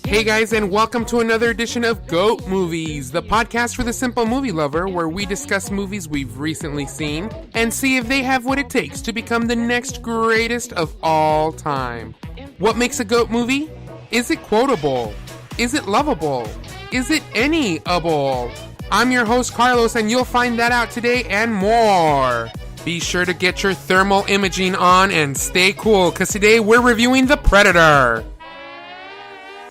Hey guys, and welcome to another edition of GOAT Movies, the podcast for the simple movie lover, where we discuss movies we've recently seen and see if they have what it takes to become the next greatest of all time. What makes a GOAT movie? Is it quotable? Is it lovable? Is it any-able? I'm your host, Carlos, and you'll find that out today and more. Be sure to get your thermal imaging on and stay cool, because today we're reviewing The Predator.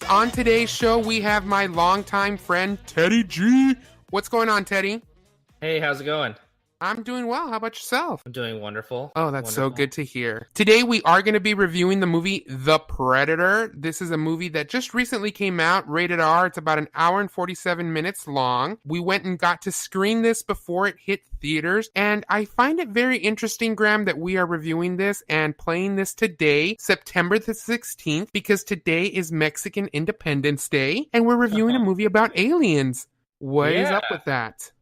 On today's show, we have my longtime friend, Teddy G. What's going on, Teddy? Hey, how's it going? I'm doing well. How about yourself? I'm doing wonderful. Oh, that's so good to hear. Today, we are going to be reviewing the movie The Predator. This is a movie that just recently came out, rated R. It's about an hour and 47 minutes long. We went and got to screen this before it hit theaters, and I find it very interesting, Graham, that we are reviewing this and playing this today, September the 16th, because today is Mexican Independence Day, and we're reviewing a movie about aliens. What is up with that?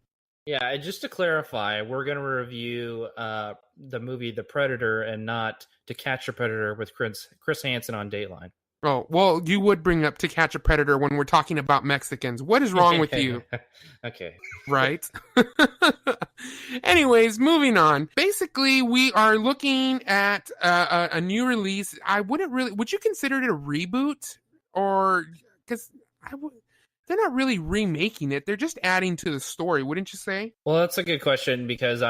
Yeah, and just to clarify, we're going to review the movie The Predator and not To Catch a Predator with Chris Hansen on Dateline. Oh, well, you would bring up To Catch a Predator when we're talking about Mexicans. What is wrong with you? Okay. Right? Anyways, moving on. Basically, we are looking at a new release. Would you consider it a reboot? Or, because they're not really remaking it. They're just adding to the story, wouldn't you say? Well, that's a good question, because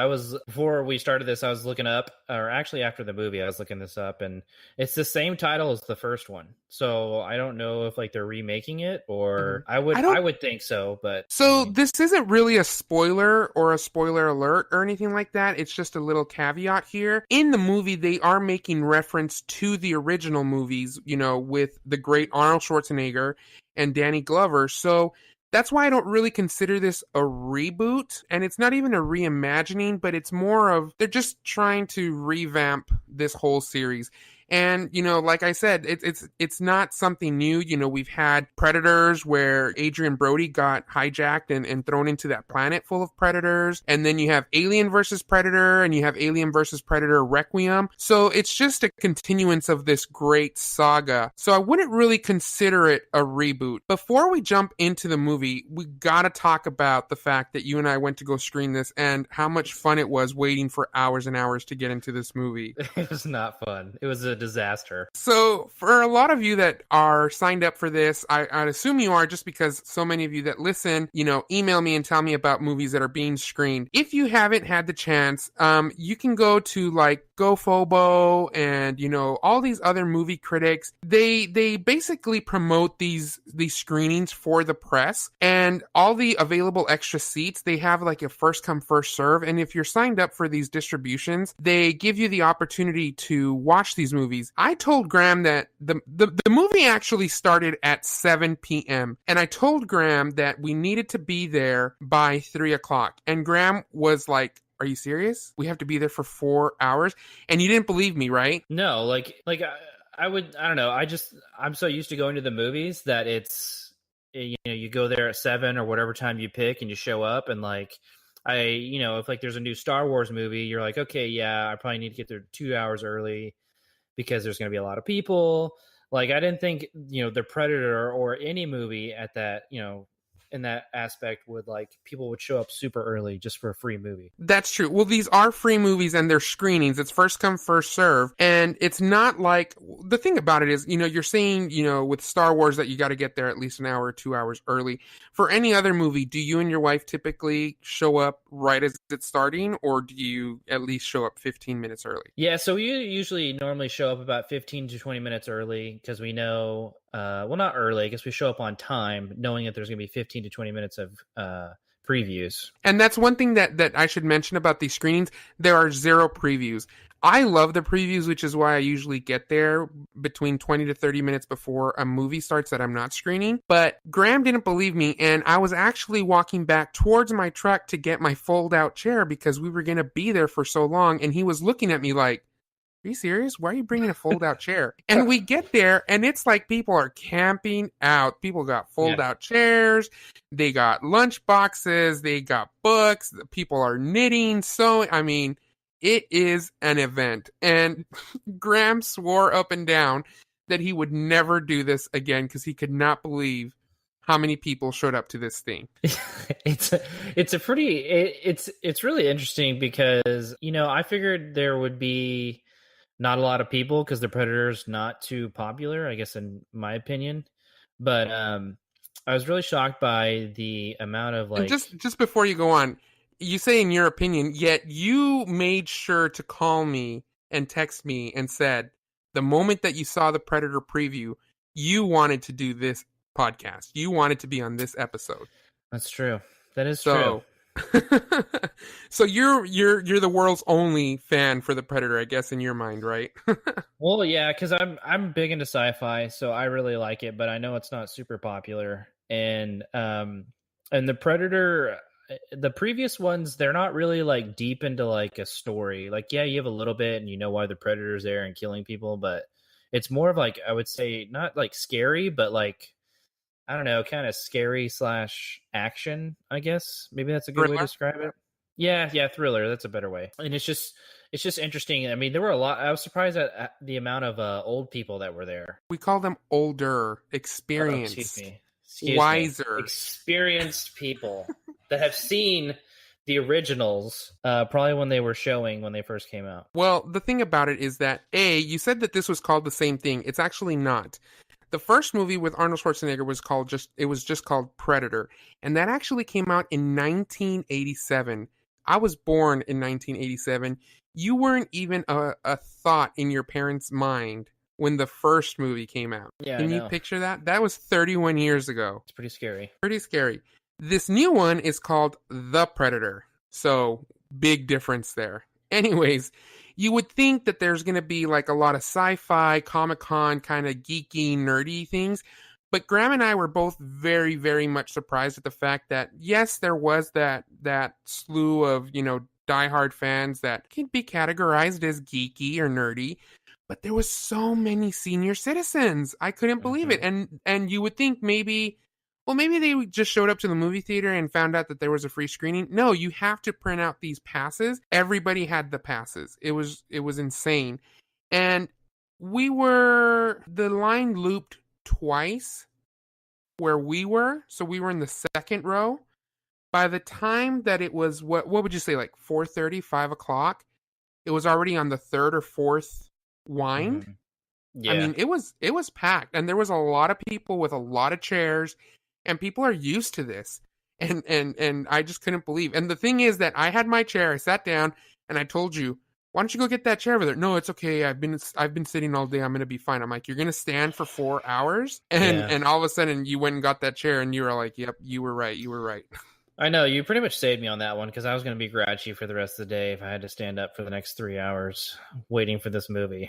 before we started this, I was looking up, or actually after the movie, I was looking this up, and it's the same title as the first one. So I don't know if they're remaking it, or I would think so, but. So this isn't really a spoiler or a spoiler alert or anything like that. It's just a little caveat here. In the movie, they are making reference to the original movies, with the great Arnold Schwarzenegger and Danny Glover. So that's why I don't really consider this a reboot, and it's not even a reimagining, but it's more of they're just trying to revamp this whole series. And, like I said, it's not something new. We've had Predators where Adrian Brody got hijacked and thrown into that planet full of predators. And then you have Alien versus Predator, and you have Alien versus Predator Requiem. So it's just a continuance of this great saga. So I wouldn't really consider it a reboot. Before we jump into the movie, we gotta talk about the fact that you and I went to go screen this and how much fun it was waiting for hours and hours to get into this movie. It was not fun. It was a disaster. So for a lot of you that are signed up for this, I'd assume you are, just because so many of you that listen, email me and tell me about movies that are being screened. If you haven't had the chance, you can go to GoFobo and all these other movie critics. They basically promote these screenings for the press, and all the available extra seats, they have a first come first serve. And if you're signed up for these distributions, they give you the opportunity to watch these movies. I told Graham that the movie actually started at 7 p.m. and I told Graham that we needed to be there by 3 o'clock. And Graham was like, "Are you serious? We have to be there for 4 hours?" And you didn't believe me, right? No, I don't know. I'm so used to going to the movies that it's, you go there at 7 or whatever time you pick and you show up, and if there's a new Star Wars movie, you're like, okay, yeah, I probably need to get there 2 hours early, because there's going to be a lot of people. I didn't think, The Predator or any movie at that, in that aspect would people would show up super early just for a free movie. That's true. Well, these are free movies and they're screenings. It's first come, first serve. And it's not the thing about it is, you're saying, with Star Wars that you got to get there at least an hour or 2 hours early. For any other movie, do you and your wife typically show up right as it's starting, or do you at least show up 15 minutes early? Yeah, so we usually normally show up about 15 to 20 minutes early, because we know, not early, I guess we show up on time, knowing that there's going to be 15 to 20 minutes of previews. And that's one thing that I should mention about these screenings. There are 0 previews. I love the previews, which is why I usually get there between 20 to 30 minutes before a movie starts that I'm not screening. But Graham didn't believe me, and I was actually walking back towards my truck to get my fold-out chair because we were going to be there for so long, and he was looking at me like, "Are you serious? Why are you bringing a fold-out chair?" And we get there, and it's like people are camping out. People got fold-out chairs. They got lunch boxes. They got books. People are knitting. So, it is an event. And Graham swore up and down that he would never do this again because he could not believe how many people showed up to this thing. It's really interesting because, you know, I figured there would be not a lot of people because the Predator's not too popular, I guess, in my opinion. But I was really shocked by the amount of, like... And just before you go on, you say in your opinion, yet you made sure to call me and text me and said the moment that you saw the Predator preview, you wanted to do this podcast. You wanted to be on this episode. That's true. That is true. So you're the world's only fan for the Predator, I guess, in your mind, right? Well, yeah, because I'm big into sci-fi, so I really like it, but I know it's not super popular. And the Predator, the previous ones, they're not really like deep into like a story. Like, yeah, you have a little bit, and you know why the Predator's there and killing people, but it's more of like, I would say, not like scary, but like, I don't know, kind of scary / action, I guess. Maybe that's a good way to describe it. Yeah, thriller. That's a better way. And it's just interesting. I mean, there were a lot. I was surprised at the amount of old people that were there. We call them older, experienced, excuse wiser, me. Experienced people that have seen the originals, probably when they were showing when they first came out. Well, the thing about it is that you said that this was called the same thing. It's actually not. The first movie with Arnold Schwarzenegger was just called Predator, and that actually came out in 1987. I was born in 1987. You weren't even a thought in your parents' mind when the first movie came out. Yeah, Can you picture that? That was 31 years ago. It's pretty scary. Pretty scary. This new one is called The Predator, so big difference there. Anyways, you would think that there's going to be like a lot of sci-fi, Comic-Con kind of geeky, nerdy things. But Graham and I were both very, very much surprised at the fact that, yes, there was that slew of, you know, diehard fans that can be categorized as geeky or nerdy. But there was so many senior citizens. I couldn't believe it. And you would think maybe they just showed up to the movie theater and found out that there was a free screening. No, you have to print out these passes. Everybody had the passes. It was insane. And the line looped twice where we were. So we were in the second row. By the time that it was, what would you say, like 4:30, 5 o'clock, it was already on the third or fourth wind. Mm-hmm. Yeah. I mean, it was packed, and there was a lot of people with a lot of chairs. And people are used to this. And I just couldn't believe. And the thing is that I had my chair. I sat down and I told you, why don't you go get that chair over there? No, it's okay. I've been sitting all day. I'm going to be fine. I'm like, you're going to stand for 4 hours? And all of a sudden you went and got that chair and you were like, yep, you were right. You were right. I know, you pretty much saved me on that one because I was going to be grouchy for the rest of the day if I had to stand up for the next 3 hours waiting for this movie.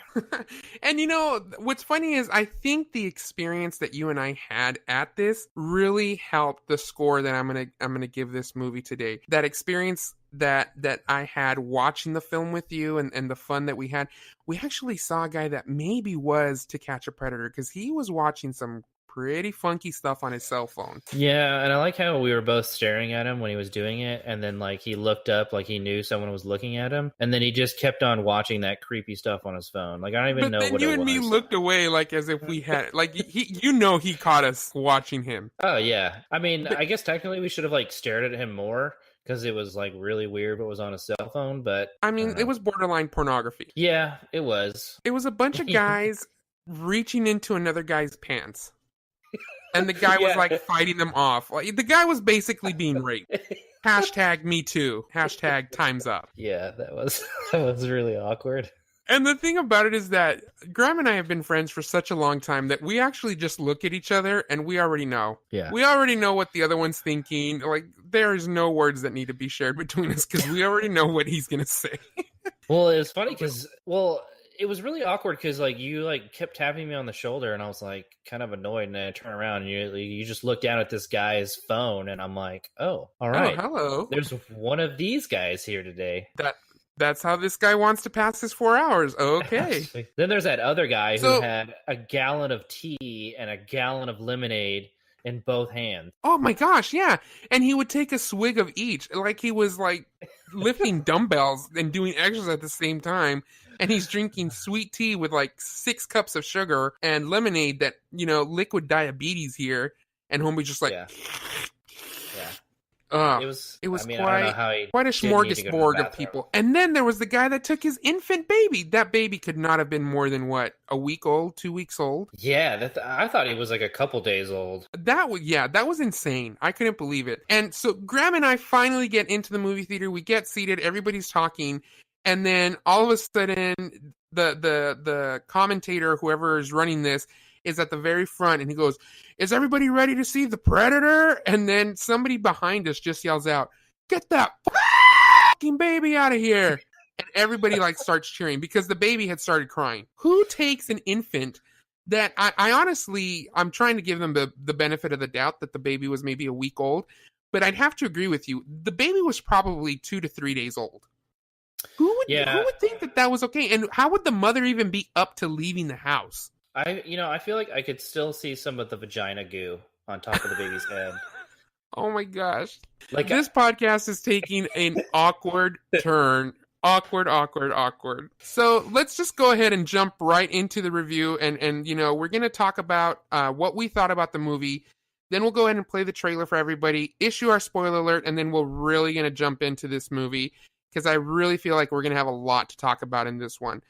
And you know, what's funny is I think the experience that you and I had at this really helped the score that I'm gonna give this movie today. That experience that I had watching the film with you and the fun that we had. We actually saw a guy that maybe was To Catch a Predator because he was watching some pretty funky stuff on his cell phone. Yeah, and I like how we were both staring at him when he was doing it, and then like he looked up like he knew someone was looking at him, and then he just kept on watching that creepy stuff on his phone. Like I don't even know what it was. But then you and me looked away like as if we had like he caught us watching him. Oh yeah. I mean, I guess technically we should have like stared at him more because it was like really weird but was on a cell phone, but I mean, it was borderline pornography. Yeah, it was. It was a bunch of guys reaching into another guy's pants. And the guy was like fighting them off. Like, the guy was basically being raped. Hashtag me too. Hashtag time's up. Yeah, that was really awkward. And the thing about it is that Graham and I have been friends for such a long time that we actually just look at each other and we already know. Yeah. We already know what the other one's thinking. Like, there is no words that need to be shared between us because we already know what he's going to say. Well, it was funny because, it was really awkward because like you like kept tapping me on the shoulder and I was like kind of annoyed, and then I turn around and you just look down at this guy's phone and I'm like, oh, all right. Oh, hello. There's one of these guys here today. That's how this guy wants to pass his 4 hours. Okay. Then there's that other guy who had a gallon of tea and a gallon of lemonade in both hands. Oh my gosh, yeah. And he would take a swig of each, like he was like lifting dumbbells and doing exercise at the same time. And he's drinking sweet tea with like 6 cups of sugar and lemonade that, liquid diabetes here. And homie's just like, Yeah. it was quite, I don't know how he quite a didn't need to go to the smorgasbord of bathroom. people. And then there was the guy that took his infant baby. That baby could not have been more than a week old, 2 weeks old. Yeah, I thought he was like a couple days old. That was insane. I couldn't believe it. And so Graham and I finally get into the movie theater. We get seated. Everybody's talking. And then all of a sudden, the commentator, whoever is running this, is at the very front, and he goes, "Is everybody ready to see the Predator?" And then somebody behind us just yells out, "Get that fucking baby out of here!" And everybody like starts cheering because the baby had started crying. Who takes an infant that I honestly, I'm trying to give them the benefit of the doubt that the baby was maybe a week old, but I'd have to agree with you. The baby was probably 2 to 3 days old. Who would think that was okay? And how would the mother even be up to leaving the house? I feel like I could still see some of the vagina goo on top of the baby's head. Oh my gosh. Like this podcast is taking an awkward turn. Awkward. So let's just go ahead and jump right into the review. And we're going to talk about what we thought about the movie. Then we'll go ahead and play the trailer for everybody, issue our spoiler alert, and then we're really going to jump into this movie because I really feel like we're going to have a lot to talk about in this one.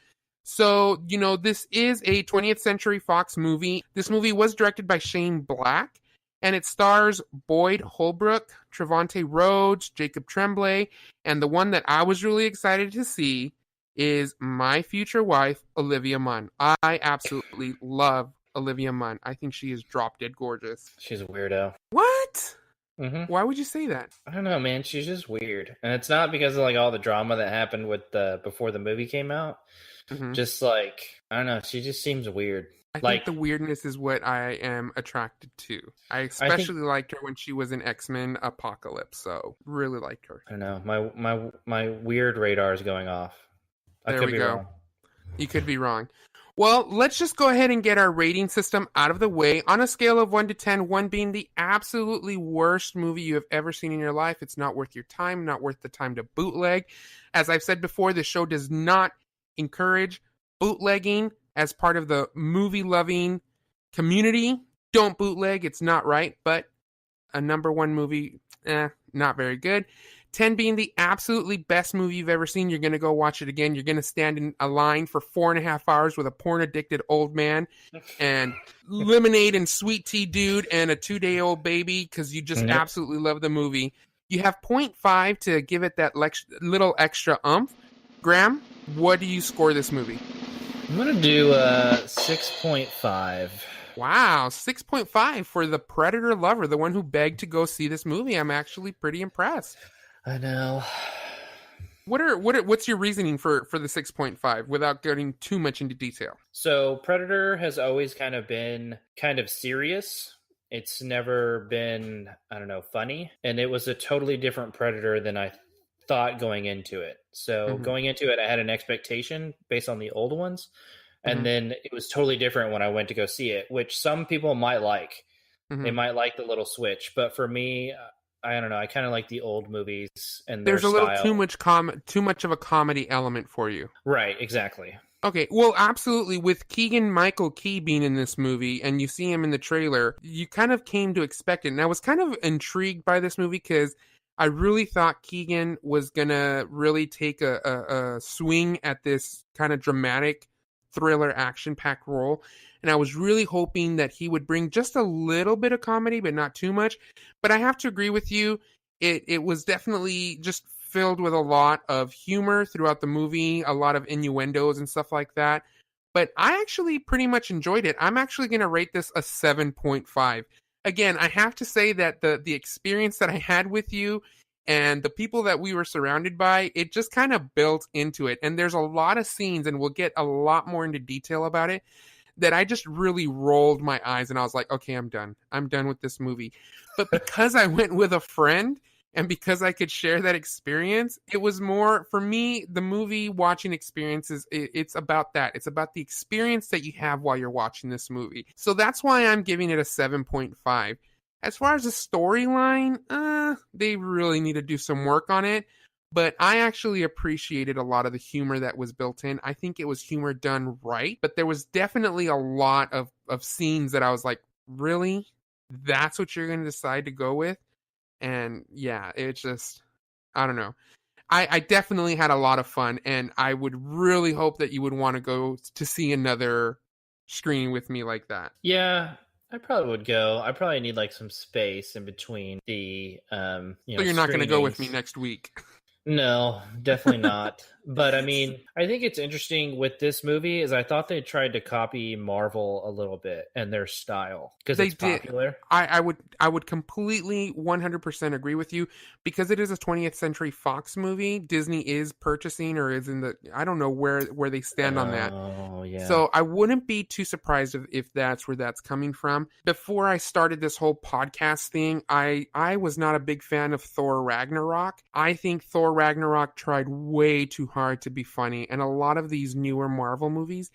So, this is a 20th Century Fox movie. This movie was directed by Shane Black, and it stars Boyd Holbrook, Trevante Rhodes, Jacob Tremblay, and the one that I was really excited to see is my future wife, Olivia Munn. I absolutely love Olivia Munn. I think she is drop dead gorgeous. She's a weirdo. What? Mm-hmm. Why would you say that? I don't know, man. She's just weird. And it's not because of like all the drama that happened with before the movie came out. Mm-hmm. Just like, I don't know, she just seems weird. I think the weirdness is what I am attracted to. I especially liked her when she was in X-Men Apocalypse, so really liked her. I don't know, my weird radar is going off. There we go. Wrong. You could be wrong. Well, let's just go ahead and get our rating system out of the way. On a scale of 1 to 10, 1 being the absolutely worst movie you have ever seen in your life. It's not worth your time, not worth the time to bootleg. As I've said before, the show does not encourage bootlegging as part of the movie-loving community. Don't bootleg. It's not right, but a number 1 movie, not very good. 10 being the absolutely best movie you've ever seen. You're going to go watch it again. You're going to stand in a line for 4.5 hours with a porn-addicted old man and lemonade and sweet tea dude and a 2-day-old baby because you just absolutely love the movie. You have 0.5 to give it that little extra oomph. Graham, what do you score this movie? I'm going to do 6.5. Wow, 6.5 for the Predator lover, the one who begged to go see this movie. I'm actually pretty impressed. I know. What's your reasoning for the 6.5 without getting too much into detail? So Predator has always kind of been kind of serious. It's never been, I don't know, funny. And it was a totally different Predator than I thought going into it. So going into it, I had an expectation based on the old ones. And then it was totally different when I went to go see it, which some people might like. They might like the little switch. But for me, I don't know. I kind of like the old movies and their There's a little too much of a comedy element for you. Right, exactly. Okay, well, absolutely. With Keegan-Michael Key being in this movie, and you see him in the trailer, you kind of came to expect it. And I was kind of intrigued by this movie because I really thought Keegan was going to really take a swing at this kind of dramatic thriller action-packed role. And I was really hoping that he would bring just a little bit of comedy, but not too much. But I have to agree with you. It was definitely just filled with a lot of humor throughout the movie, a lot of innuendos and stuff like that. But I actually pretty much enjoyed it. I'm actually going to rate this a 7.5. Again, I have to say that the experience that I had with you and the people that we were surrounded by, it just kind of built into it. And there's a lot of scenes, and we'll get a lot more into detail about it, that I just really rolled my eyes and I was like, okay, I'm done. I'm done with this movie. But because I went with a friend and because I could share that experience, it was more, for me, the movie watching experiences, it's about that. It's about the experience that you have while you're watching this movie. So that's why I'm giving it a 7.5. As far as the storyline, they really need to do some work on it. But I actually appreciated a lot of the humor that was built in. I think it was humor done right, but there was definitely a lot of scenes that I was like, really? That's what you're going to decide to go with? And yeah, it's just, I don't know. I definitely had a lot of fun, and I would really hope that you would want to go to see another screening with me like that. Yeah, I probably would go. I probably need like some space in between the So you're not going to go with me screenings. next week. No, definitely not. But I mean, I think it's interesting with this movie is I thought they tried to copy Marvel a little bit and their style because They it's did. popular. I would completely 100% agree with you because it is a 20th Century Fox movie. Disney is purchasing or is in the, I don't know where they stand on that. Oh, yeah. So I wouldn't be too surprised if that's where that's coming from. Before I started this whole podcast thing, I was not a big fan of Thor Ragnarok. I think Thor Ragnarok tried way too hard to be funny, and a lot of these newer Marvel movies,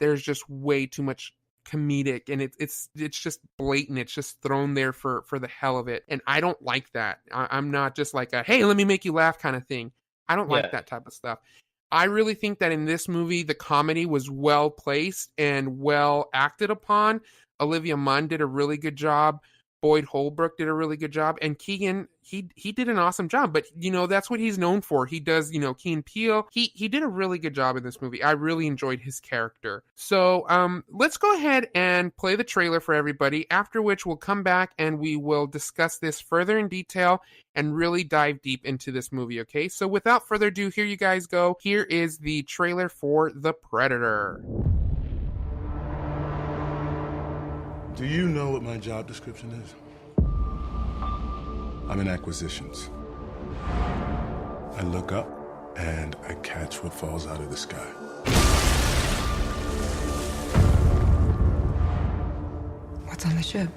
there's just way too much comedic, and it's just blatant. It's just thrown there for the hell of it, and I don't like that. I'm not just like a hey, let me make you laugh kind of thing. I don't like that type of stuff. I really think that in this movie, the comedy was well placed and well acted upon. Olivia Munn did a really good job. Boyd Holbrook did a really good job. And Keegan, he did an awesome job. But, that's what he's known for. He does, Key and Peele. He did a really good job in this movie. I really enjoyed his character. So let's go ahead and play the trailer for everybody, after which we'll come back and we will discuss this further in detail and really dive deep into this movie, okay? So without further ado, here you guys go. Here is the trailer for The Predator. Do you know what my job description is? I'm in acquisitions. I look up and I catch what falls out of the sky. What's on the ship?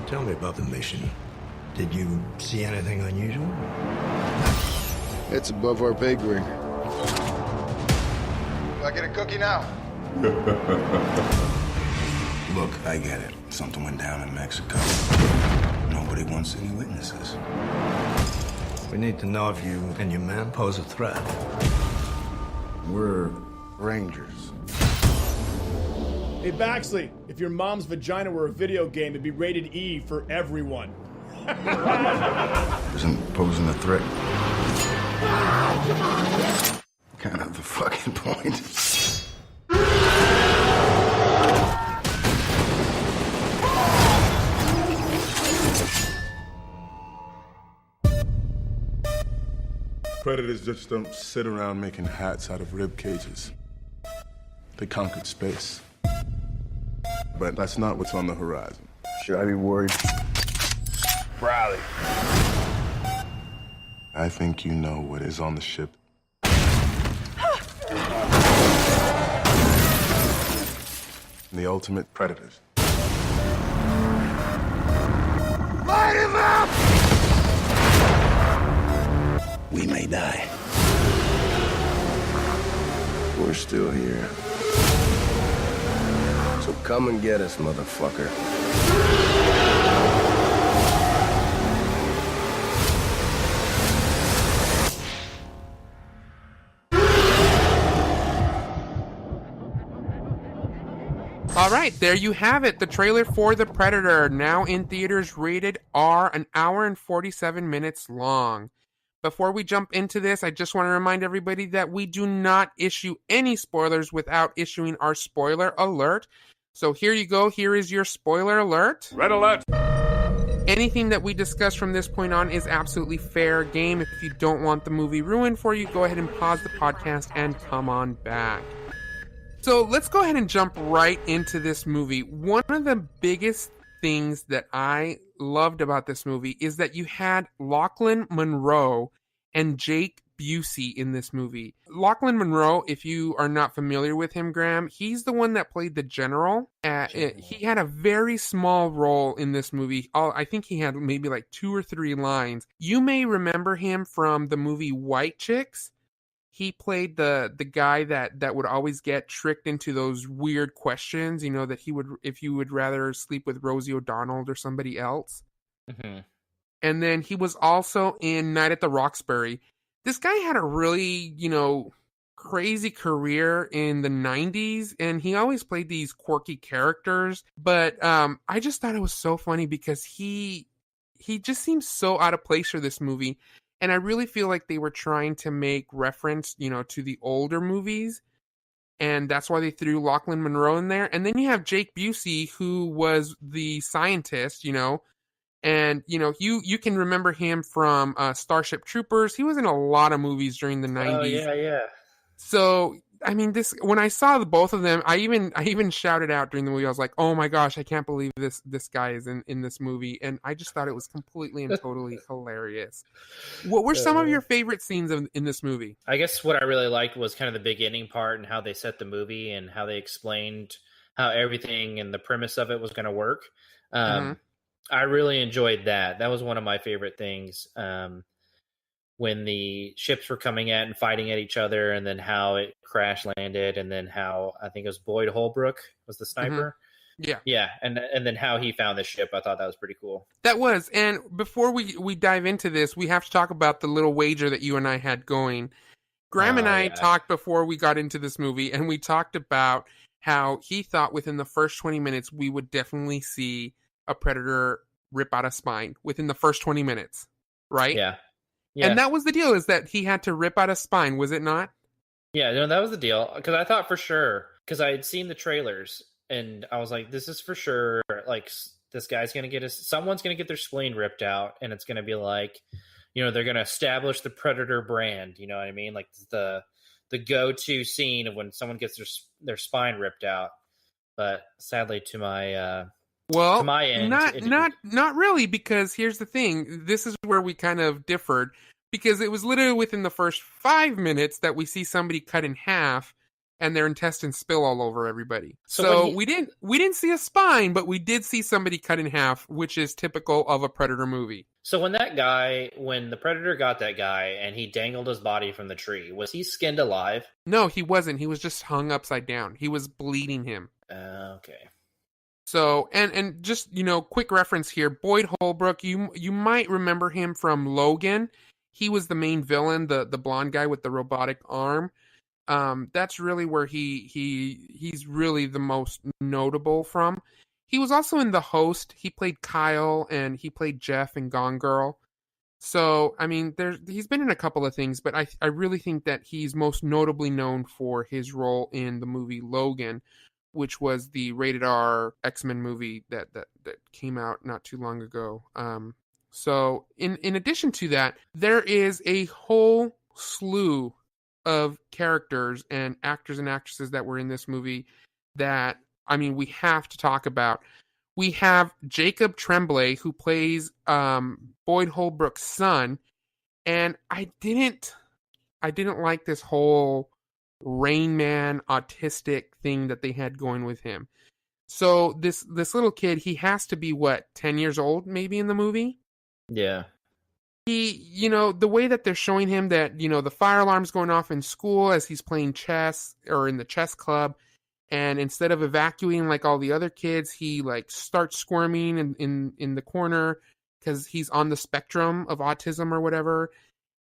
Tell me about the mission. Did you see anything unusual? It's above our pay grade. Do I get a cookie now? Look, I get it. Something went down in Mexico. Nobody wants any witnesses. We need to know if you and your men pose a threat. We're Rangers. Hey, Baxley, if your mom's vagina were a video game, it'd be rated E for everyone. Isn't posing a threat kind of the fucking point? Predators just don't sit around making hats out of rib cages. They conquered space. But that's not what's on the horizon. Should I be worried? Riley. I think you know what is on the ship. The ultimate predators. Light him up! We may die. We're still here. So come and get us, motherfucker. All right, there you have it. The trailer for The Predator, now in theaters, rated R, an hour and 47 minutes long. Before we jump into this, I just want to remind everybody that we do not issue any spoilers without issuing our spoiler alert. So here you go. Here is your spoiler alert. Red alert! Anything that we discuss from this point on is absolutely fair game. If you don't want the movie ruined for you, go ahead and pause the podcast and come on back. So let's go ahead and jump right into this movie. One of the biggest things that I loved about this movie is that you had Lachlan Monroe and Jake Busey in this movie. Lachlan Monroe, if you are not familiar with him, Graham, he's the one that played the general. He had a very small role in this movie. I think he had maybe like 2 or 3 lines. You may remember him from the movie White Chicks. He played the guy that would always get tricked into those weird questions, that he would, if you would rather sleep with Rosie O'Donnell or somebody else. Mm-hmm. And then he was also in Night at the Roxbury. This guy had a really, crazy career in the 90s, and he always played these quirky characters. But I just thought it was so funny because he just seems so out of place for this movie. And I really feel like they were trying to make reference, to the older movies. And that's why they threw Lachlan Monroe in there. And then you have Jake Busey, who was the scientist, And, you can remember him from Starship Troopers. He was in a lot of movies during the 90s. Oh, yeah. So, I mean, when I saw both of them, I even shouted out during the movie. I was like, oh my gosh, I can't believe this guy is in this movie. And I just thought it was completely and totally hilarious. What were some of your favorite scenes in this movie? I guess what I really liked was kind of the beginning part and how they set the movie and how they explained how everything and the premise of it was going to work. I really enjoyed that. That was one of my favorite things. When the ships were coming at and fighting at each other, and then how it crash landed, and then how I think it was Boyd Holbrook was the sniper. Yeah, and then how he found the ship. I thought that was pretty cool. That was. And before we dive into this, we have to talk about the little wager that you and I had going. Graham and I talked before we got into this movie, and we talked about how he thought within the first 20 minutes we would definitely see a predator rip out a spine within the first 20 minutes, right? Yeah. And that was the deal, is that he had to rip out a spine, was it not? Yeah, no, that was the deal. Because I thought for sure, because I had seen the trailers, and I was like, this is for sure, like, this guy's going to get someone's going to get their spleen ripped out, and it's going to be like, they're going to establish the Predator brand, you know what I mean? Like, the go-to scene of when someone gets their spine ripped out. But sadly, to my... Well, to my end, not really, because here's the thing. This is where we kind of differed, because it was literally within the first 5 minutes that we see somebody cut in half and their intestines spill all over everybody. So we didn't see a spine, but we did see somebody cut in half, which is typical of a Predator movie. So when the Predator got that guy and he dangled his body from the tree, was he skinned alive? No, he wasn't. He was just hung upside down. He was bleeding him. Okay. So, and just, quick reference here, Boyd Holbrook, you might remember him from Logan. He was the main villain, the blonde guy with the robotic arm. That's really where he's really the most notable from. He was also in The Host. He played Kyle, and he played Jeff in Gone Girl. So, I mean, he's been in a couple of things, but I really think that he's most notably known for his role in the movie Logan, which was the rated R X-Men movie that came out not too long ago. So in addition to that, there is a whole slew of characters and actors and actresses that were in this movie that, I mean, we have to talk about. We have Jacob Tremblay, who plays Boyd Holbrook's son, and I didn't like this whole Rain Man autistic thing that they had going with him. So this little kid, he has to be 10 years old maybe in the movie? Yeah. He, the way that they're showing him that, the fire alarm's going off in school as he's playing chess or in the chess club, and instead of evacuating like all the other kids, he like starts squirming in the corner because he's on the spectrum of autism or whatever.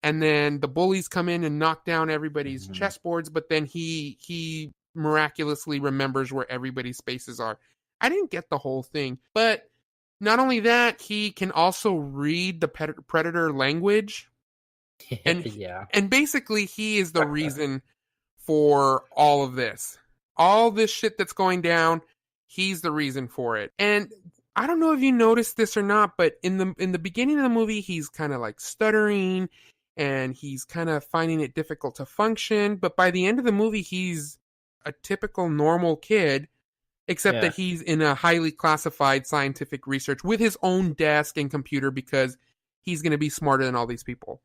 And then the bullies come in and knock down everybody's chessboards, but then he miraculously remembers where everybody's spaces are. I didn't get the whole thing, but not only that, he can also read the Predator language. And yeah. And basically, he is the reason for all of this. All this shit that's going down, he's the reason for it. And I don't know if you noticed this or not, but in the beginning of the movie, he's kind of like stuttering, and he's kind of finding it difficult to function. But by the end of the movie, he's a typical normal kid, except that he's in a highly classified scientific research with his own desk and computer because he's going to be smarter than all these people.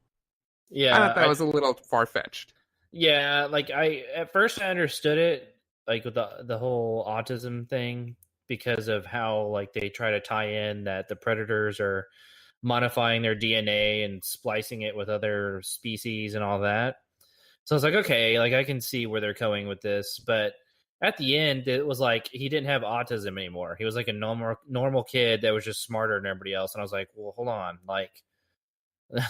Yeah, I thought that was a little far-fetched. yeah. Like at first I understood it, like with the whole autism thing, because of how like they try to tie in that the predators are modifying their DNA and splicing it with other species and all that. So I was like, okay, like I can see where they're going with this, but at the end, it was like he didn't have autism anymore. He was like a normal kid that was just smarter than everybody else. And I was like, well, hold on, like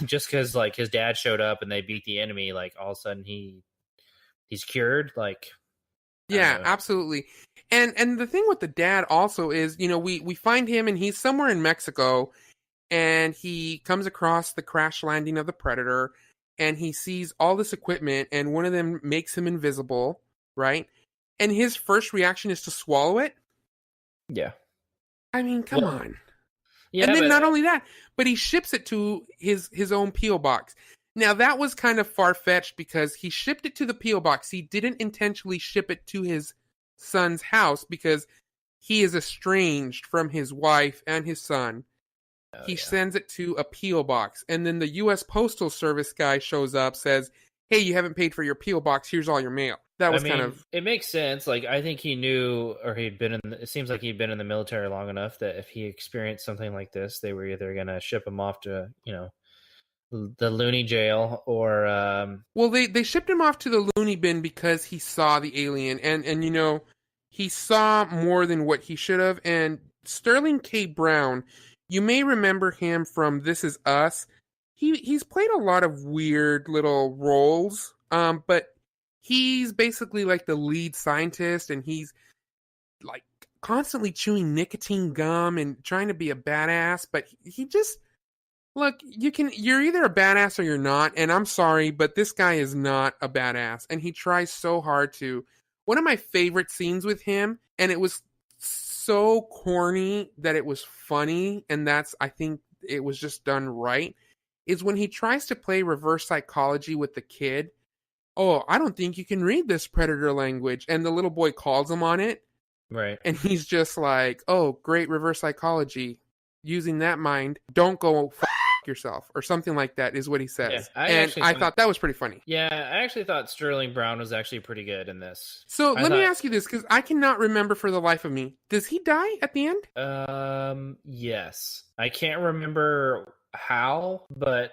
just because like his dad showed up and they beat the enemy, like all of a sudden he's cured. Like, Yeah, absolutely. And the thing with the dad also is, you know, we find him and he's somewhere in Mexico, and he comes across the crash landing of the Predator, and he sees all this equipment, and one of them makes him invisible, right? And his first reaction is to swallow it. yeah, I mean, come Well, on. yeah. And then but- not only that, but he ships it to his own P.O. box. Now, that was kind of far-fetched because he shipped it to the P.O. box. He didn't intentionally ship it to his son's house because he is estranged from his wife and his son. He sends it to a P.O. box. And then the U.S. Postal Service guy shows up, says, hey, you haven't paid for your P.O. box. Here's all your mail. That was kind of... It makes sense. Like, I think he knew, or it seems like he'd been in the military long enough that if he experienced something like this, they were either going to ship him off to, you know, the loony jail or... Well, they shipped him off to the loony bin because he saw the alien. And you know, he saw more than what he should have. And Sterling K. Brown, you may remember him from This Is Us. He's played a lot of weird little roles, but he's basically like the lead scientist, and he's like constantly chewing nicotine gum and trying to be a badass, but he just... Look, you're either a badass or you're not, and I'm sorry, but this guy is not a badass, and he tries so hard to. One of my favorite scenes with him, and it was so corny that it was funny, and I think it was just done right, is when he tries to play reverse psychology with the kid. Oh, I don't think you can read this Predator language, and the little boy calls him on it. Right. And he's just like, oh, great reverse psychology. Using that mind, don't go yourself, or something like that is what he says. Yeah, I thought that was pretty funny. Yeah, I actually thought Sterling Brown was actually pretty good in this. So let me ask you this, because I cannot remember for the life of me. Does he die at the end? Yes. I can't remember how, but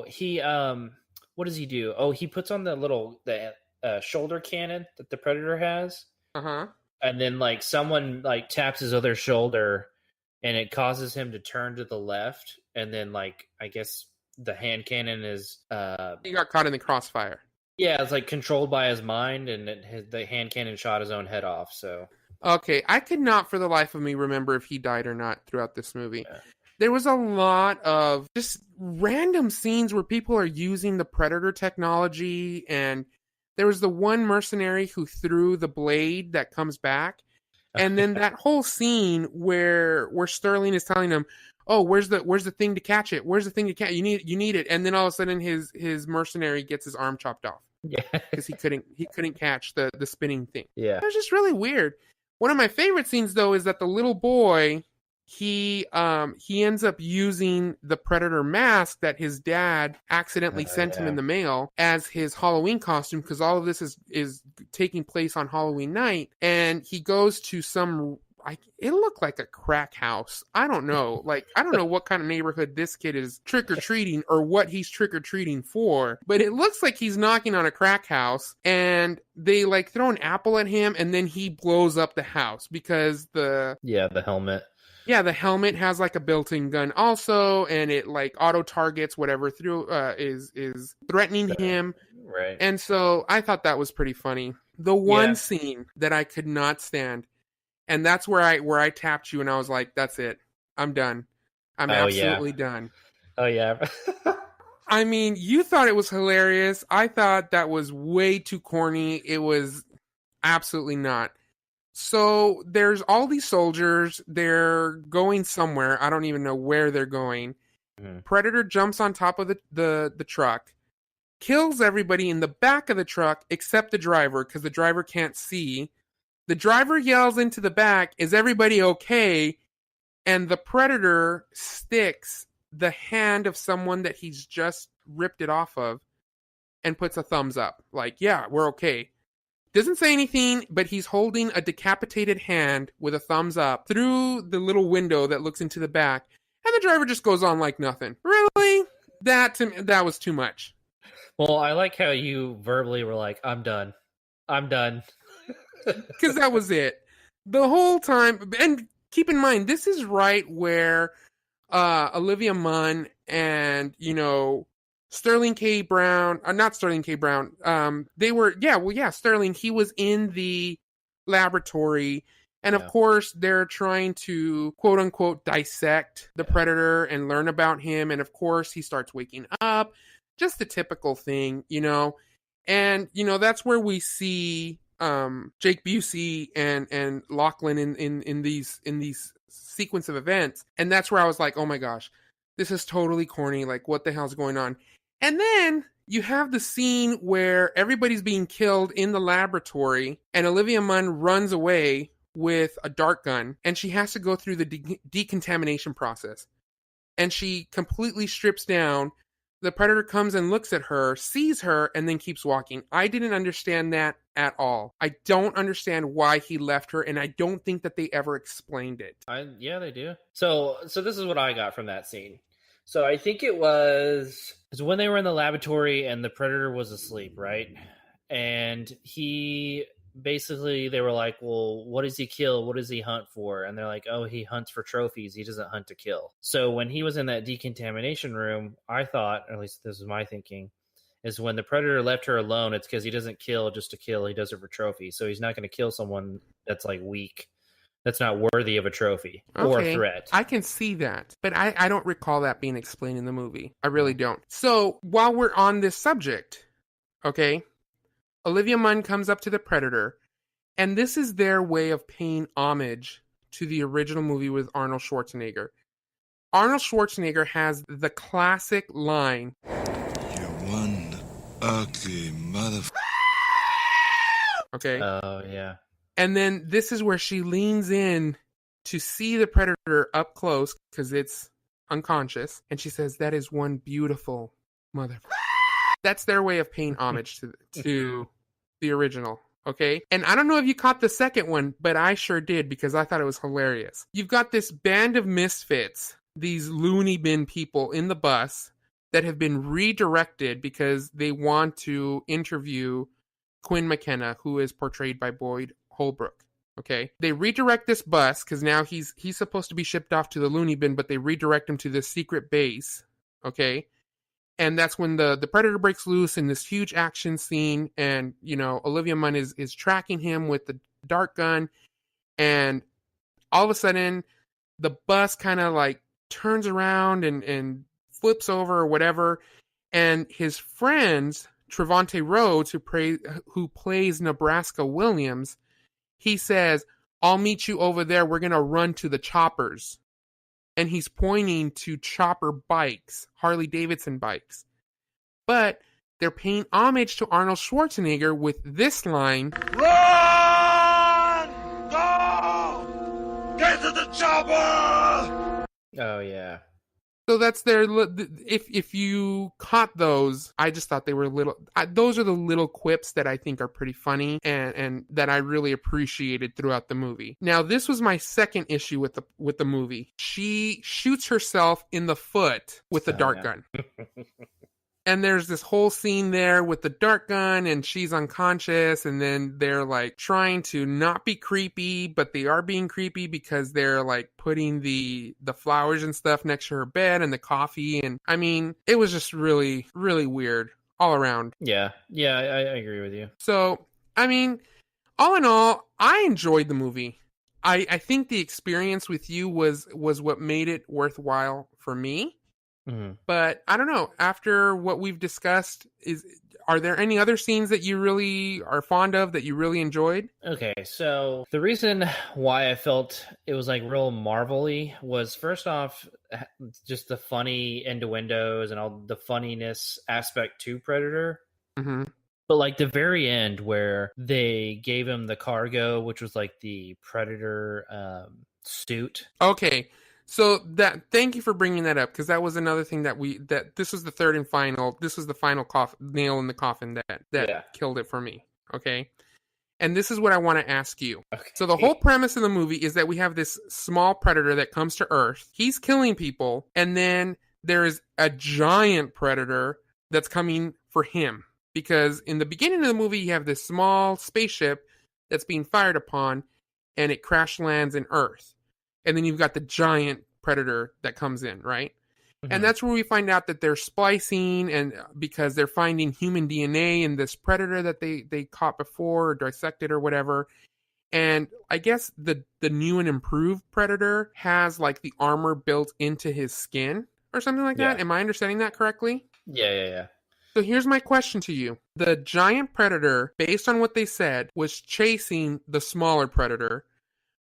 he what does he do? Oh, he puts on the shoulder cannon that the Predator has. Uh-huh. And then like someone like taps his other shoulder and it causes him to turn to the left, and then like I guess the hand cannon is he got caught in the crossfire. Yeah, it's like controlled by his mind, and the hand cannon shot his own head off. So okay, I could not for the life of me remember if he died or not throughout this movie. Yeah. There was a lot of just random scenes where people are using the Predator technology, and there was the one mercenary who threw the blade that comes back. And then that whole scene where Sterling is telling him, "Oh, where's the thing to catch it? Where's the thing to catch? You need it." And then all of a sudden, his mercenary gets his arm chopped off. Yeah, because he couldn't catch the spinning thing. Yeah, it was just really weird. One of my favorite scenes though is that the little boy he ends up using the Predator mask that his dad accidentally sent him in the mail as his Halloween costume, because all of this is taking place on Halloween night, and he goes to it looked like a crack house. I don't know. Like, I don't know what kind of neighborhood this kid is trick-or-treating or what he's trick-or-treating for, but it looks like he's knocking on a crack house, and they like throw an apple at him, and then he blows up the house because the helmet. Yeah, the helmet has like a built-in gun also, and it like auto targets whatever is threatening him. Right. And so I thought that was pretty funny. The one scene that I could not stand, and that's where I tapped you and I was like, that's it. I'm done. I'm absolutely done. Oh yeah. I mean, you thought it was hilarious. I thought that was way too corny. It was absolutely not. So there's all these soldiers. They're going somewhere. I don't even know where they're going. Mm-hmm. Predator jumps on top of the truck, kills everybody in the back of the truck except the driver, because the driver can't see. The driver yells into the back, "Is everybody okay?" And the Predator sticks the hand of someone that he's just ripped it off of and puts a thumbs up. Like, yeah, we're okay. Doesn't say anything, but he's holding a decapitated hand with a thumbs up through the little window that looks into the back. And the driver just goes on like nothing. Really? That was too much. Well, I like how you verbally were like, I'm done. I'm done. Because that was it. The whole time. And keep in mind, this is right where Olivia Munn and, Sterling K. Brown, not Sterling K. Brown, they were, Sterling, he was in the laboratory. And of course, they're trying to, quote unquote, dissect the Predator and learn about him. And of course, he starts waking up. Just the typical thing, And, that's where we see Jake Busey and Lachlan in these sequence of events. And that's where I was like, oh my gosh, this is totally corny. Like, what the hell's going on? And then you have the scene where everybody's being killed in the laboratory and Olivia Munn runs away with a dart gun and she has to go through the decontamination process. And she completely strips down. The Predator comes and looks at her, sees her, and then keeps walking. I didn't understand that at all. I don't understand why he left her, and I don't think that they ever explained it. Yeah, they do. So this is what I got from that scene. So I think it was when they were in the laboratory and the Predator was asleep, right? And they were like, well, what does he kill? What does he hunt for? And they're like, oh, he hunts for trophies. He doesn't hunt to kill. So when he was in that decontamination room, I thought, or at least this is my thinking, is when the Predator left her alone, it's because he doesn't kill just to kill. He does it for trophies. So he's not going to kill someone that's like weak, that's not worthy of a trophy or a threat. I can see that, but I don't recall that being explained in the movie. I really don't. So while we're on this subject, okay, Olivia Munn comes up to the Predator, and this is their way of paying homage to the original movie with Arnold Schwarzenegger. Arnold Schwarzenegger has the classic line, "You one ugly motherfucker." Okay. Oh, yeah. And then this is where she leans in to see the Predator up close because it's unconscious. And she says, that is one beautiful motherfucker. That's their way of paying homage to the original. Okay. And I don't know if you caught the second one, but I sure did because I thought it was hilarious. You've got this band of misfits, these loony bin people in the bus that have been redirected because they want to interview Quinn McKenna, who is portrayed by Boyd Holbrook. Okay. They redirect this bus because now he's supposed to be shipped off to the loony bin, but they redirect him to this secret base. Okay. And that's when the Predator breaks loose in this huge action scene. And, Olivia Munn is tracking him with the dart gun. And all of a sudden, the bus kind of like turns around and flips over or whatever. And his friends, Trevante Rhodes, who plays Nebraska Williams, he says, I'll meet you over there. We're going to run to the choppers. And he's pointing to chopper bikes, Harley Davidson bikes. But they're paying homage to Arnold Schwarzenegger with this line. Run! Go! Get to the chopper! Oh, yeah. So that's their, if you caught those, I just thought they were those are the little quips that I think are pretty funny and that I really appreciated throughout the movie. Now, this was my second issue with the movie. She shoots herself in the foot with the dart gun. And there's this whole scene there with the dart gun and she's unconscious and then they're like trying to not be creepy, but they are being creepy because they're like putting the flowers and stuff next to her bed and the coffee. And I mean, it was just really, really weird all around. Yeah. Yeah, I agree with you. So, I mean, all in all, I enjoyed the movie. I think the experience with you was what made it worthwhile for me. Mm-hmm. But I don't know, after what we've discussed, are there any other scenes that you really are fond of that you really enjoyed? Okay, so the reason why I felt it was like real Marvel-y was first off, just the funny innuendos and all the funniness aspect to Predator. Mm-hmm. But like the very end where they gave him the cargo, which was like the Predator suit. Okay. So thank you for bringing that up, because that was another thing that this was the third and final. This was the final nail in the coffin that killed it for me. Okay, and this is what I want to ask you. Okay. So the whole premise of the movie is that we have this small predator that comes to Earth. He's killing people, and then there is a giant predator that's coming for him, because in the beginning of the movie you have this small spaceship that's being fired upon, and it crash lands in Earth. And then you've got the giant predator that comes in, right? Mm-hmm. And that's where we find out that they're splicing, and because they're finding human DNA in this predator that they caught before or dissected or whatever. And I guess the new and improved predator has like the armor built into his skin or something like that. Am I understanding that correctly? Yeah. So here's my question to you. The giant predator, based on what they said, was chasing the smaller predator,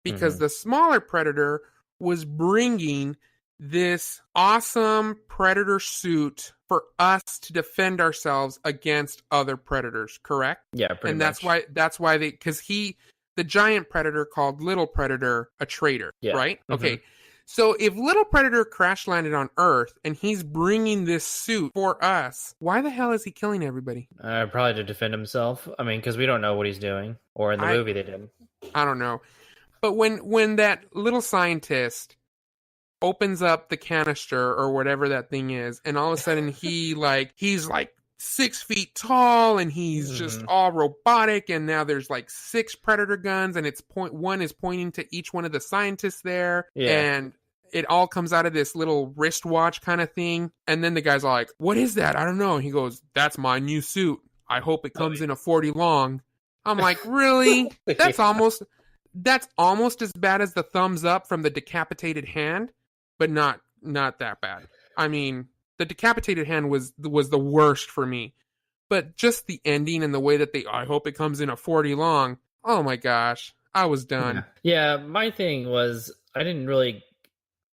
because the smaller predator was bringing this awesome predator suit for us to defend ourselves against other predators, correct? Yeah, pretty much. And that's why the giant predator called Little Predator a traitor, right? Mm-hmm. Okay. So if Little Predator crash landed on Earth and he's bringing this suit for us, why the hell is he killing everybody? Probably to defend himself. I mean, because we don't know what he's doing, or in the movie they didn't. I don't know. But when that little scientist opens up the canister or whatever that thing is, and all of a sudden he's like 6 feet tall, and he's just all robotic, and now there's like 6 predator guns, and one is pointing to each one of the scientists there, and it all comes out of this little wristwatch kind of thing. And then the guy's all like, "What is that? I don't know." And he goes, "That's my new suit. I hope it comes in a 40 long." I'm like, really? That's almost as bad as the thumbs up from the decapitated hand, but not that bad. I mean, the decapitated hand was the worst for me. But just the ending and the way that I hope it comes in a 40 long. Oh my gosh, I was done. Yeah, my thing was,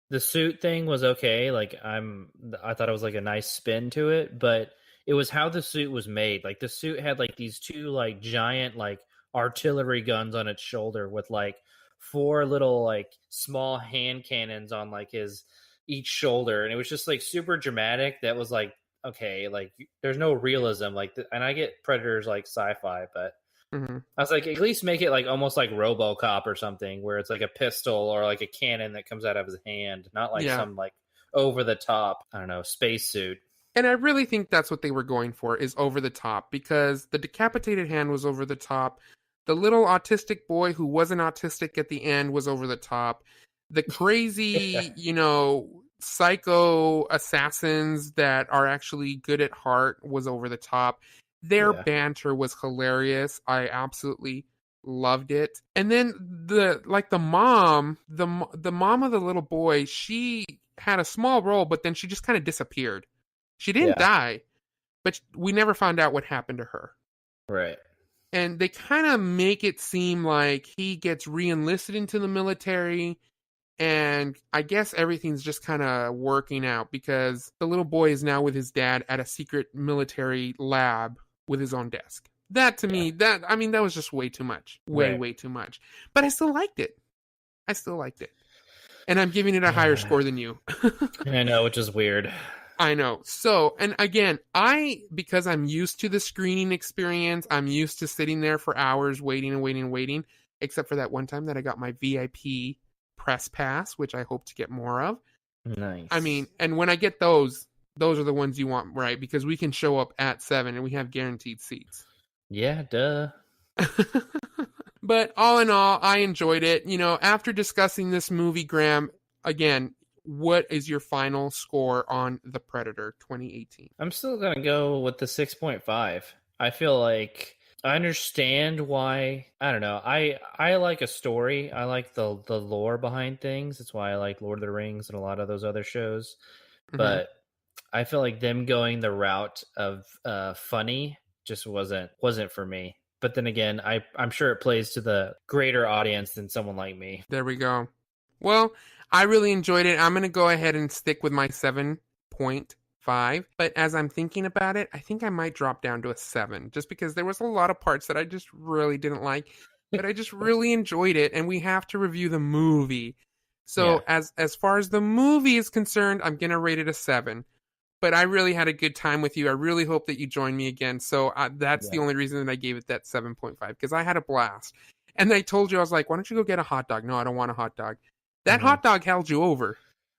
the suit thing was okay. Like I thought it was like a nice spin to it, but it was how the suit was made. Like the suit had like these 2 like giant like artillery guns on its shoulder with like 4 little like small hand cannons on like each shoulder, and it was just like super dramatic. That was like, okay, like there's no realism like and I get Predator's like sci-fi, but I was like, at least make it like almost like RoboCop or something, where it's like a pistol or like a cannon that comes out of his hand, not like some like over the top, I don't know, spacesuit. And I really think that's what they were going for, is over the top, because the decapitated hand was over the top. The little autistic boy who wasn't autistic at the end was over the top. The crazy, psycho assassins that are actually good at heart was over the top. Their banter was hilarious. I absolutely loved it. And then the mom of the little boy, she had a small role, but then she just kind of disappeared. She didn't die, but we never found out what happened to her. Right. And they kind of make it seem like he gets re-enlisted into the military, and I guess everything's just kind of working out because the little boy is now with his dad at a secret military lab with his own desk. That to me, that was just way too much. Way too much. But I still liked it. And I'm giving it a higher score than you. I know, which is weird. I know. So, and again, because I'm used to the screening experience, I'm used to sitting there for hours waiting, except for that one time that I got my VIP press pass, which I hope to get more of. Nice. I mean, and when I get those are the ones you want, right? Because we can show up at 7 and we have guaranteed seats. Yeah, duh. But all in all, I enjoyed it. After discussing this movie, Graham, again, what is your final score on The Predator 2018? I'm still going to go with the 6.5. I feel like I understand why. I don't know. I like a story. I like the lore behind things. That's why I like Lord of the Rings and a lot of those other shows. Mm-hmm. But I feel like them going the route of funny just wasn't for me. But then again, I'm sure it plays to the greater audience than someone like me. There we go. Well, I really enjoyed it. I'm going to go ahead and stick with my 7.5. But as I'm thinking about it, I think I might drop down to a 7. Just because there was a lot of parts that I just really didn't like. But I just really enjoyed it. And we have to review the movie. So as far as the movie is concerned, I'm going to rate it a 7. But I really had a good time with you. I really hope that you join me again. So that's the only reason that I gave it that 7.5, because I had a blast. And I told you, I was like, why don't you go get a hot dog? No, I don't want a hot dog. That hot dog held you over.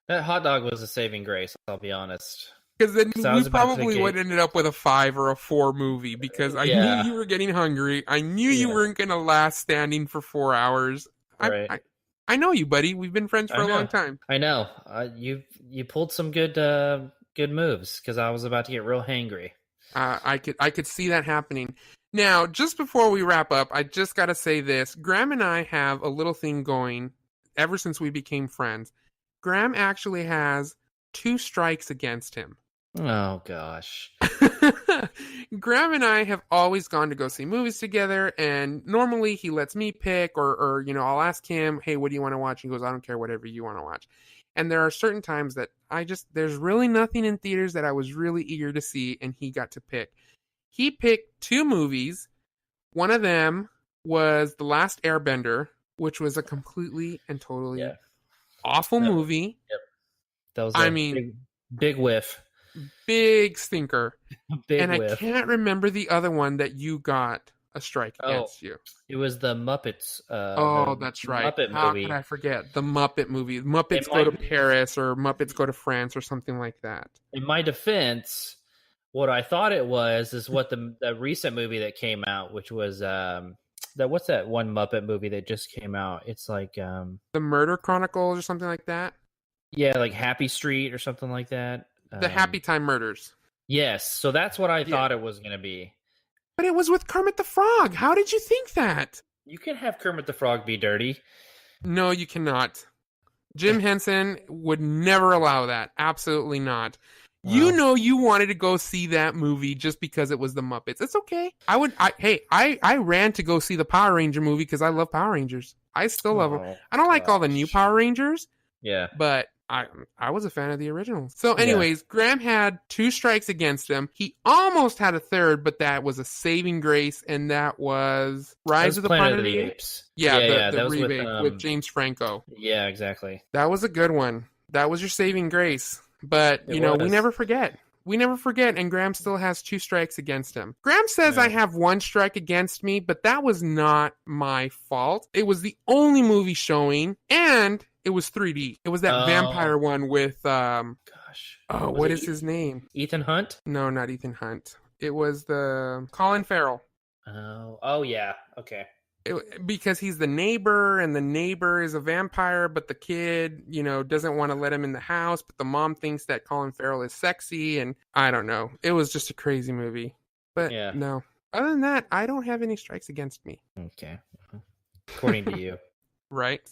That hot dog was a saving grace, I'll be honest. Because then we probably would have ended up with a 5 or a 4 movie, because I knew you were getting hungry. I knew you weren't going to last standing for 4 hours. Right. I know you, buddy. We've been friends for a long time. I know. You pulled some good moves, because I was about to get real hangry. I could see that happening. Now, just before we wrap up, I just got to say this. Graham and I have a little thing going ever since we became friends. Graham actually has 2 strikes against him. Oh, gosh. Graham and I have always gone to go see movies together, and normally he lets me pick, or I'll ask him, hey, what do you want to watch? He goes, I don't care, whatever you want to watch. And there are certain times that there's really nothing in theaters that I was really eager to see, and he got to pick. He picked 2 movies. One of them was The Last Airbender, which was a completely and totally awful movie. Yep. That was big whiff. Big stinker. Big whiff. I can't remember the other one that you got a strike against you. It was the Muppets. That's right. Muppet How movie. could I forget? The Muppet movie. Muppets Go to Paris, or Muppets Go to France, or something like that. In my defense, what I thought it was is what the recent movie that came out, which was what's that one Muppet movie that just came out? It's like The Murder Chronicles or something like that. Yeah, like Happy Street or something like that. The Happy Time Murders. Yes, so that's what I thought it was going to be. But it was with Kermit the Frog. How did you think that? You can have Kermit the Frog be dirty. No, you cannot. Jim Henson would never allow that. Absolutely not. Wow. You wanted to go see that movie just because it was the Muppets. It's okay. I ran to go see the Power Ranger movie because I love Power Rangers. I still love them. I don't like all the new Power Rangers. Yeah. But I was a fan of the original. So anyways, Graham had 2 strikes against him. He almost had a third, but that was a saving grace, and that was Rise of the Planet of the Apes. Yeah, the remake with James Franco. Yeah, exactly. That was a good one. That was your saving grace. But, we never forget. We never forget, and Graham still has 2 strikes against him. Graham says I have 1 strike against me, but that was not my fault. It was the only movie showing, and it was 3D. It was that vampire one with, what is his name? Ethan Hunt? No, not Ethan Hunt. It was the Colin Farrell. Oh yeah, okay. Because he's the neighbor, and the neighbor is a vampire, but the kid, doesn't want to let him in the house, but the mom thinks that Colin Farrell is sexy, and I don't know. It was just a crazy movie. But no. Other than that, I don't have any strikes against me. Okay. According to you. Right?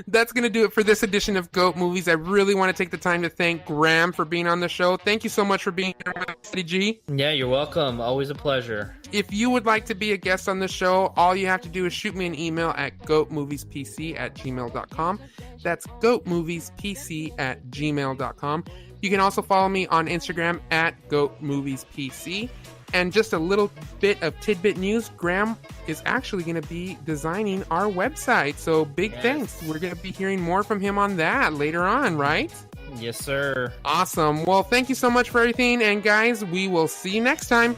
That's going to do it for this edition of GOAT Movies. I really want to take the time to thank Graham for being on the show. Thank you so much for being here with us, G. Yeah, you're welcome. Always a pleasure. If you would like to be a guest on the show, all you have to do is shoot me an email at goatmoviespc@gmail.com. That's goatmoviespc@gmail.com. You can also follow me on Instagram at goatmoviespc. And just a little bit of tidbit news, Graham is actually going to be designing our website. So big thanks. We're going to be hearing more from him on that later on, right? Yes, sir. Awesome. Well, thank you so much for everything. And guys, we will see you next time.